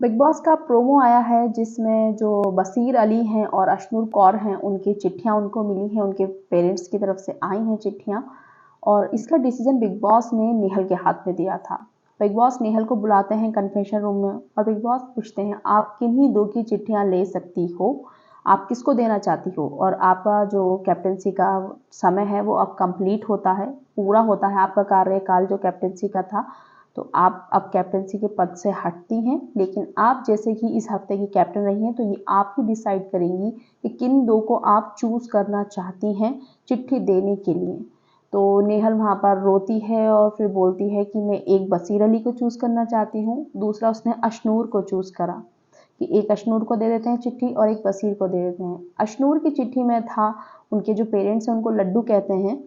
Big boss का promo आया है जिसमें जो बसीर अली हैं और अशनूर कौर हैं उनकी चिट्ठियां उनको मिली हैं, उनके पेरेंट्स की तरफ से आई हैं चिट्ठियां। और इसका डिसीजन बिग बॉस ने नेहल के हाथ में दिया था। बिग बॉस नेहल को बुलाते हैं कन्फेशन रूम में और बिग बॉस पूछते हैं आप किन्हीं दो की चिट्ठियां ले सकती हो, आप किसको देना चाहती हो। और आपका जो कैप्टनसी का समय है वो अब कंप्लीट होता है, पूरा होता है आपका कार्यकाल जो कैप्टनसी का था। तो आप अब कैप्टनसी के पद से हटती हैं, लेकिन आप जैसे कि इस हफ्ते की कैप्टन रही हैं तो ये आप ही डिसाइड करेंगी कि किन दो को आप चूज़ करना चाहती हैं चिट्ठी देने के लिए। तो नेहल वहाँ पर रोती है और फिर बोलती है कि मैं एक बसीर अली को चूज़ करना चाहती हूँ, दूसरा उसने अशनूर को चूज़ करा कि एक अशनूर को दे देते हैं चिट्ठी और एक बसीर को दे देते हैं। अशनूर की चिट्ठी में था, उनके जो पेरेंट्स हैं उनको लड्डू कहते हैं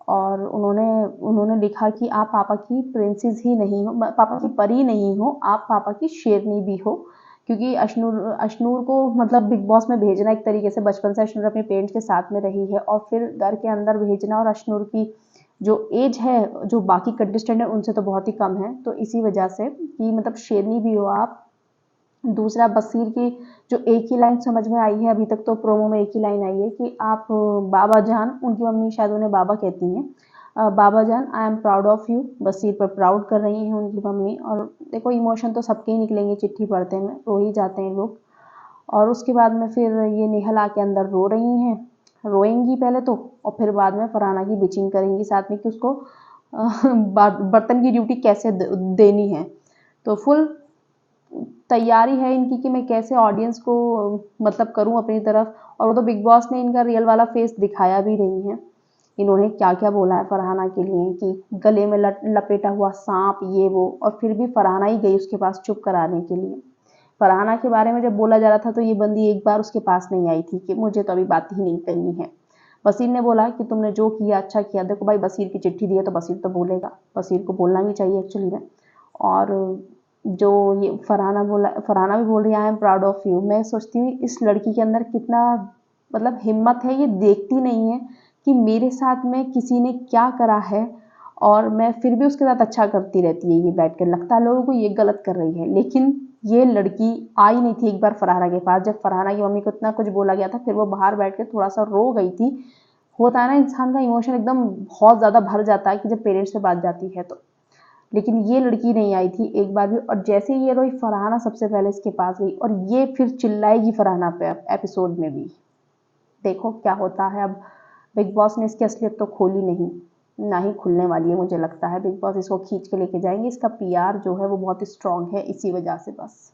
और उन्होंने उन्होंने लिखा कि आप पापा की प्रिंसेस ही नहीं हो, पापा की परी नहीं हो, आप पापा की शेरनी भी हो। क्योंकि अशनूर को मतलब बिग बॉस में भेजना एक तरीके से, बचपन से अशनूर अपने पेरेंट्स के साथ में रही है और फिर घर के अंदर भेजना, और अशनूर की जो एज है जो बाकी कंटेस्टेंट है उनसे तो बहुत ही कम है, तो इसी वजह से कि मतलब शेरनी भी हो आप। दूसरा बसीर की जो एक ही लाइन समझ में आई है अभी तक, तो प्रोमो में एक ही लाइन आई है कि आप बाबा जान, उनकी मम्मी शायद उन्हें बाबा कहती हैं, बाबा जान I am proud of you. Basir पर प्राउड कर रही हैं उनकी मम्मी। और देखो इमोशन तो सबके ही निकलेंगे चिट्ठी पढ़ते में, रो ही जाते हैं लोग। और उसके बाद में फिर ये नेहल आके अंदर रो रही हैं, रोएंगी पहले तो और फिर बाद में फरहाना की बिचिंग करेंगी साथ में कि उसको बर्तन की ड्यूटी कैसे देनी है। तो फुल तैयारी है इनकी कि मैं कैसे ऑडियंस को मतलब करूं अपनी तरफ। और वो तो बिग बॉस ने इनका रियल वाला फेस दिखाया भी नहीं है। इन्होंने क्या क्या बोला है फरहाना के लिए कि गले में लपेटा हुआ सांप ये वो, और फिर भी फरहाना ही गई उसके पास चुप कराने के लिए। फरहाना के बारे में जब बोला जा रहा था तो ये बंदी एक बार उसके पास नहीं आई थी कि मुझे तो अभी बात ही नहीं करनी है। बसीर ने बोला कि तुमने जो किया अच्छा किया। देखो भाई, बसीर की चिट्ठी दी है तो बसीर तो बोलेगा, बसीर को बोलना भी चाहिए एक्चुअली में। और जो ये फरहाना भी बोल रही है आई एम प्राउड ऑफ यू। मैं सोचती हूँ इस लड़की के अंदर कितना मतलब हिम्मत है, ये देखती नहीं है कि मेरे साथ में किसी ने क्या करा है और मैं फिर भी उसके साथ अच्छा करती रहती है। ये बैठ कर लगता है लोगों को ये गलत कर रही है, लेकिन ये लड़की आई नहीं थी एक बार फरहाना के पास जब फरहाना की मम्मी को इतना कुछ बोला गया था, फिर वो बाहर बैठ के थोड़ा सा रो गई थी। होता है ना, इंसान का इमोशन एकदम बहुत ज़्यादा भर जाता है कि जब पेरेंट्स से बात जाती है तो। लेकिन ये लड़की नहीं आई थी एक बार भी, और जैसे ही ये रोई फरहाना सबसे पहले इसके पास गई और ये फिर चिल्लाएगी फरहाना पे एपिसोड में भी। देखो क्या होता है अब। बिग बॉस ने इसकी असलियत तो खोली नहीं, ना ही खुलने वाली है मुझे लगता है। बिग बॉस इसको खींच के लेके जाएंगे, इसका पीआर जो है वो बहुत स्ट्रांग है इसी वजह से बस।